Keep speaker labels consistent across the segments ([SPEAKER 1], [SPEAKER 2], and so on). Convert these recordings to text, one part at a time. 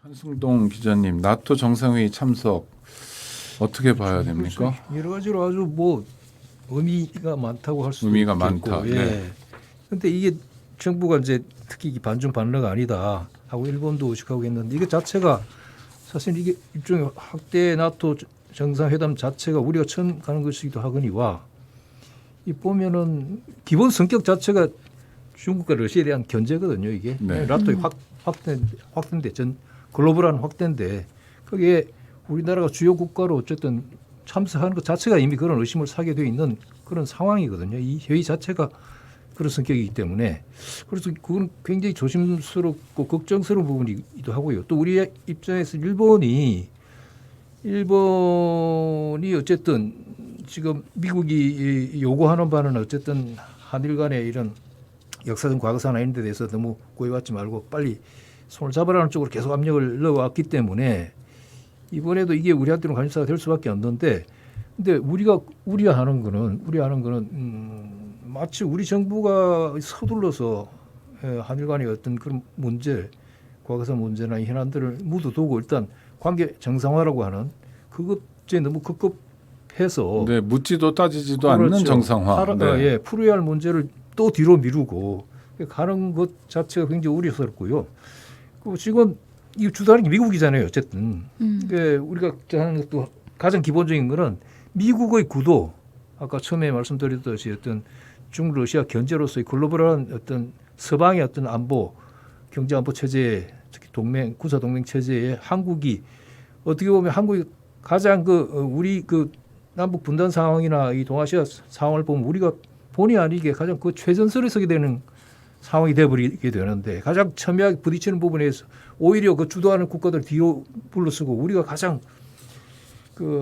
[SPEAKER 1] 한승동 기자님, 나토 정상회의 참석 어떻게 봐야 됩니까?
[SPEAKER 2] 여러 가지로 아주 뭐 의미가 많다고 할 수도
[SPEAKER 1] 의미가
[SPEAKER 2] 있겠고,
[SPEAKER 1] 많다.
[SPEAKER 2] 예.
[SPEAKER 1] 네.
[SPEAKER 2] 근데 이게 정부가 이제 특히 이 반중 반러가 아니다 하고 일본도 의식하고 있는데 이게 자체가 사실 이게 일종의 확대 나토 정상회담 자체가 우리가 처음 가는 것이기도 하거니와 이 보면은 기본 성격 자체가 중국과 러시아에 대한 견제거든요. 이게
[SPEAKER 1] 네.
[SPEAKER 2] 나토의 확대인데 전 글로벌한 확대인데 거기에 우리나라가 주요 국가로 어쨌든 참석하는 것 자체가 이미 그런 의심을 사게 돼 있는 그런 상황이거든요. 이 회의 자체가 그런 성격이기 때문에 그래서 그건 굉장히 조심스럽고 걱정스러운 부분이기도 하고요. 또 우리 입장에서 일본이 어쨌든 지금 미국이 요구하는 바는 어쨌든 한일 간의 이런 역사적 과거사나 이런 데 대해서 너무 구애받지 말고 빨리 손을 잡으라는 쪽으로 계속 압력을 넣어왔기 때문에 이번에도 이게 우리한테는 관심사가 될 수밖에 없는데 근데 우리가 우려하는 거는 마치 우리 정부가 서둘러서 한일 간의 어떤 그런 문제, 과거사 문제나 현안들을 묻어두고 일단 관계 정상화라고 하는 그것에 너무 급급해서
[SPEAKER 1] 네, 묻지도 따지지도
[SPEAKER 2] 그렇죠.
[SPEAKER 1] 않는 정상화. 네.
[SPEAKER 2] 풀어야 할 문제를 또 뒤로 미루고 가는 것 자체가 굉장히 우려스럽고요. 그 지금 이 주도하는 게 미국이잖아요. 어쨌든 우리가 하는 것도 가장 기본적인 거는 미국의 구도 아까 처음에 말씀드렸듯이 어떤 중국 러시아 견제로서의 글로벌한 어떤 서방의 어떤 안보 경제 안보 체제 특히 동맹 군사 동맹 체제에 한국이 어떻게 보면 한국이 가장 우리 남북 분단 상황이나 이 동아시아 상황을 보면 우리가 본의 아니게 가장 그 최전선에 서게 되는 상황이 되어버리게 되는데 가장 첨예하게 부딪히는 부분에서 오히려 그 주도하는 국가들 뒤로 불러쓰고 우리가 가장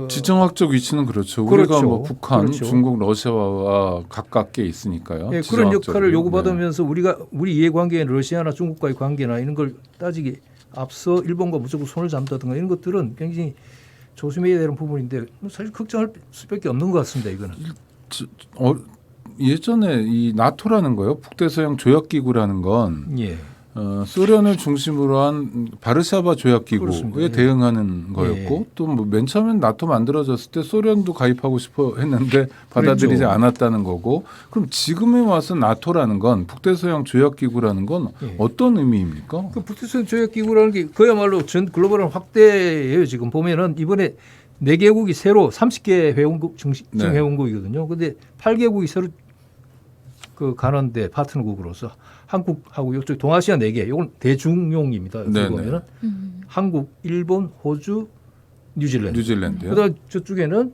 [SPEAKER 1] 지정학적 위치는 그렇죠. 우리가 뭐 북한, 중국, 러시아와 가깝게 있으니까요.
[SPEAKER 2] 네, 그런 역할을 요구받으면서 우리 이해관계인 러시아나 중국과의 관계나 이런 걸 따지기 앞서 일본과 무조건 손을 잡는다든가 이런 것들은 굉장히 조심해야 되는 부분인데 사실 걱정할 수밖에 없는 것 같습니다. 이거는.
[SPEAKER 1] 예전에 이 나토라는 거요, 북대서양 조약기구라는 건
[SPEAKER 2] 예.
[SPEAKER 1] 소련을 중심으로 한 바르샤바 조약기구에
[SPEAKER 2] 그렇습니다.
[SPEAKER 1] 대응하는 거였고
[SPEAKER 2] 예.
[SPEAKER 1] 또 뭐 맨 처음엔 나토 만들어졌을 때 소련도 가입하고 싶어 했는데 받아들이지
[SPEAKER 2] 그랬죠.
[SPEAKER 1] 않았다는 거고 그럼 지금에 와서 나토라는 건 북대서양 조약기구라는 건
[SPEAKER 2] 예.
[SPEAKER 1] 어떤 의미입니까?
[SPEAKER 2] 그 북대서양 조약기구라는 게 그야말로 전 글로벌한 확대예요. 지금 보면은 이번에 4개국이 새로 30개 회원국 정식
[SPEAKER 1] 네.
[SPEAKER 2] 회원국이거든요. 그런데 8개국이 새로 가는데 파트너국으로서 한국하고 이쪽 동아시아 4개, 이건 대중용입니다. 여기 보면은 한국, 일본, 호주, 뉴질랜드.
[SPEAKER 1] 뉴질랜드요.
[SPEAKER 2] 그다음 저쪽에는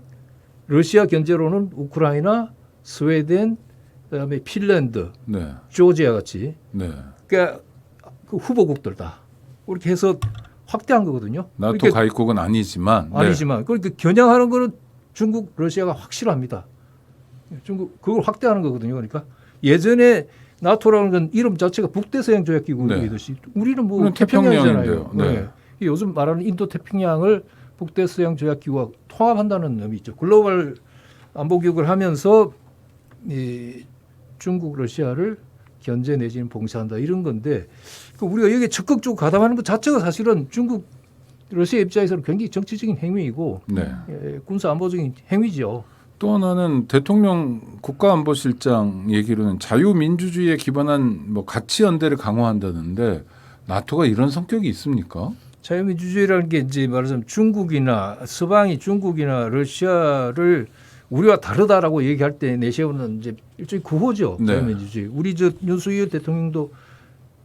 [SPEAKER 2] 러시아 견제로는 우크라이나, 스웨덴, 그다음에 핀란드,
[SPEAKER 1] 네.
[SPEAKER 2] 조지아 같이
[SPEAKER 1] 네.
[SPEAKER 2] 그러니까 그 후보국들 다 그렇게 해서 확대한 거거든요.
[SPEAKER 1] 나토
[SPEAKER 2] 그러니까
[SPEAKER 1] 가입국은 아니지만
[SPEAKER 2] 아니지만 그러니까 겨냥하는 거는 중국, 러시아가 확실합니다. 중국 그걸 확대하는 거거든요. 그러니까 예전에 나토라는 건 이름 자체가 북대서양 조약기구이듯이 우리는 뭐 태평양이잖아요.
[SPEAKER 1] 네.
[SPEAKER 2] 요즘 말하는 인도 태평양을 북대서양 조약기구와 통합한다는 의미 있죠. 글로벌 안보교육을 하면서 이 중국, 러시아를 견제 내지는 봉쇄한다 이런 건데 우리가 여기에 적극적으로 가담하는 것 자체가 사실은 중국, 러시아 입장에서는 굉장히 정치적인 행위이고
[SPEAKER 1] 네.
[SPEAKER 2] 군사 안보적인 행위죠.
[SPEAKER 1] 또 하나는 대통령 국가안보실장 얘기로는 자유민주주의에 기반한 뭐 가치 연대를 강화한다는데 나토가 이런 성격이 있습니까?
[SPEAKER 2] 자유민주주의라는 게 이제 말하자면 중국이나 서방이 중국이나 러시아를 우리와 다르다라고 얘기할 때 내세우는 이제 일종의 구호죠.
[SPEAKER 1] 네.
[SPEAKER 2] 자유민주주의. 우리 윤석열 대통령도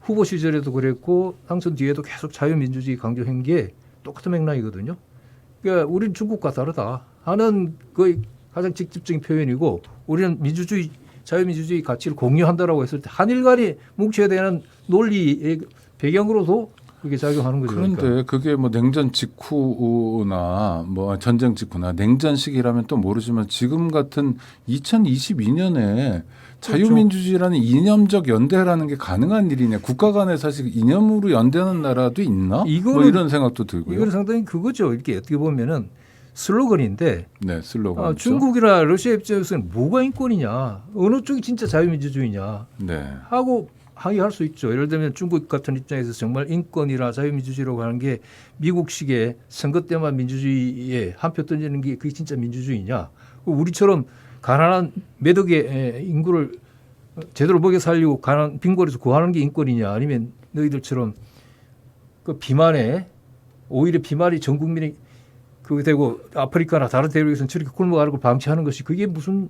[SPEAKER 2] 후보 시절에도 그랬고 당선 뒤에도 계속 자유민주주의 강조한 게 똑같은 맥락이거든요. 그러니까 우리는 중국과 다르다 하는 거의 가장 직접적인 표현이고 우리는 민주주의, 자유민주주의 가치를 공유한다라고 했을 때 한일 간이 뭉쳐야 되는 논리의 배경으로도 그게 작용하는 거죠.
[SPEAKER 1] 그런데
[SPEAKER 2] 그러니까.
[SPEAKER 1] 그게 뭐 냉전 직후나 뭐 전쟁 직후나 냉전 시기라면 또 모르지만 지금 같은 2022년에 자유민주주의라는 이념적 연대라는 게 가능한 일이냐? 국가 간에 사실 이념으로 연대하는 나라도 있나? 뭐 이런 생각도 들고요.
[SPEAKER 2] 이건 상당히 그거죠. 이렇게 어떻게 보면은 슬로건인데
[SPEAKER 1] 네, 슬로건.
[SPEAKER 2] 중국이나 러시아 입장에서는 뭐가 인권이냐, 어느 쪽이 진짜 자유민주주의냐
[SPEAKER 1] 네.
[SPEAKER 2] 하고 항의할 수 있죠. 예를 들면 중국 같은 입장에서 정말 인권이나 자유민주주의라고 하는 게 미국식의 선거 때만 민주주의에 한 표 던지는 게 그게 진짜 민주주의냐. 우리처럼 가난한 몇 억의 인구를 제대로 먹여 살리고 가난 빈곤에서 구하는 게 인권이냐. 아니면 너희들처럼 그 비만에 오히려 비만이 전 국민이 그게 되고 아프리카나 다른 대륙에서는 저렇게 굶어가는 걸 방치하는 것이 그게 무슨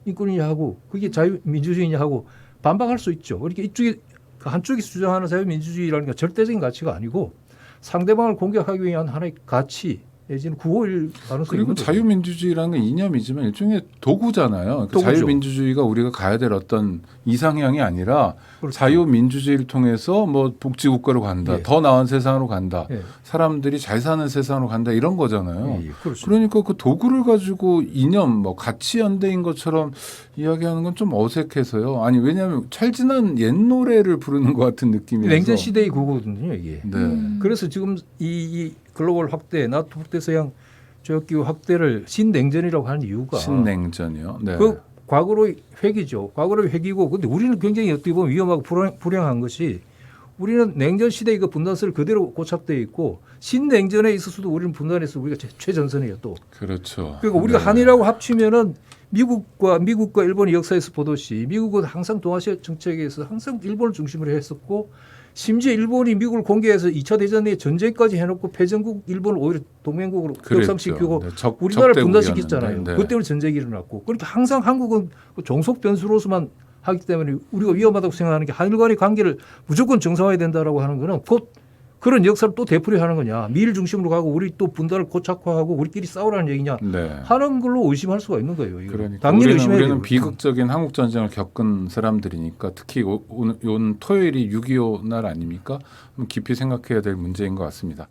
[SPEAKER 2] 인권이냐 하고 그게 자유민주주의냐 하고 반박할 수 있죠. 그러니까 이쪽이 한쪽이 주장하는 자유민주주의라는 게 절대적인 가치가 아니고 상대방을 공격하기 위한 하나의 가치 내지는 구호일 가능성이
[SPEAKER 1] 그리고
[SPEAKER 2] 있는 거죠.
[SPEAKER 1] 자유민주주의라는 건 이념이지만 일종의 도구잖아요. 그러니까
[SPEAKER 2] 도구죠.
[SPEAKER 1] 자유민주주의가 우리가 가야 될 어떤 이상향이 아니라
[SPEAKER 2] 그렇죠.
[SPEAKER 1] 자유민주주의를 통해서 뭐 복지국가로 간다.
[SPEAKER 2] 예.
[SPEAKER 1] 더 나은 세상으로 간다.
[SPEAKER 2] 예.
[SPEAKER 1] 사람들이 잘 사는 세상으로 간다. 이런 거잖아요.
[SPEAKER 2] 예, 그렇습니다.
[SPEAKER 1] 그러니까 그 도구를 가지고 이념, 뭐 가치 연대인 것처럼 이야기하는 건 좀 어색해서요. 아니 왜냐하면 찰진한 옛 노래를 부르는 것 같은 느낌이라서.
[SPEAKER 2] 냉전 시대의 구호거든요, 이게.
[SPEAKER 1] 네.
[SPEAKER 2] 그래서 지금 이 글로벌 확대, 나토 확대 서양 조약기구 확대를 신냉전이라고 하는 이유가
[SPEAKER 1] 신냉전이요. 네.
[SPEAKER 2] 그 과거로의 회기죠. 과거로의 회기고, 근데 우리는 굉장히 어떻게 보면 위험하고 불행한 것이 우리는 냉전 시대의 그 분단세를 그대로 고착되어 있고 신냉전에 있어서도 우리는 분단해서 우리가 최전선이에요 또.
[SPEAKER 1] 그렇죠.
[SPEAKER 2] 그러니까 우리가
[SPEAKER 1] 네.
[SPEAKER 2] 한이라고 합치면은 미국과 일본의 역사에서 보듯이 미국은 항상 동아시아 정책에서 항상 일본을 중심으로 했었고 심지어 일본이 미국을 공개해서 2차 대전에 전쟁까지 해놓고 패전국 일본을 오히려 동맹국으로 격상시키고
[SPEAKER 1] 네,
[SPEAKER 2] 우리나라를
[SPEAKER 1] 적대국이었는데.
[SPEAKER 2] 분단시켰잖아요.
[SPEAKER 1] 네.
[SPEAKER 2] 그것 때문에 전쟁이 일어났고 그러니까 항상 한국은 종속 변수로서만 하기 때문에 우리가 위험하다고 생각하는 게 한일 간의 관계를 무조건 정상화해야 된다라고 하는 거는 곧 그런 역사를 또 되풀이하는 거냐. 미일 중심으로 가고 우리 또 분단을 고착화하고 우리끼리 싸우라는 얘기냐
[SPEAKER 1] 네.
[SPEAKER 2] 하는 걸로 의심할 수가 있는 거예요. 이거.
[SPEAKER 1] 그러니까
[SPEAKER 2] 당연히 의심해야
[SPEAKER 1] 우리는
[SPEAKER 2] 돼요.
[SPEAKER 1] 비극적인 한국 전쟁을 겪은 사람들이니까 특히 오늘 토요일이 6.25 날 아닙니까? 깊이 생각해야 될 문제인 것 같습니다.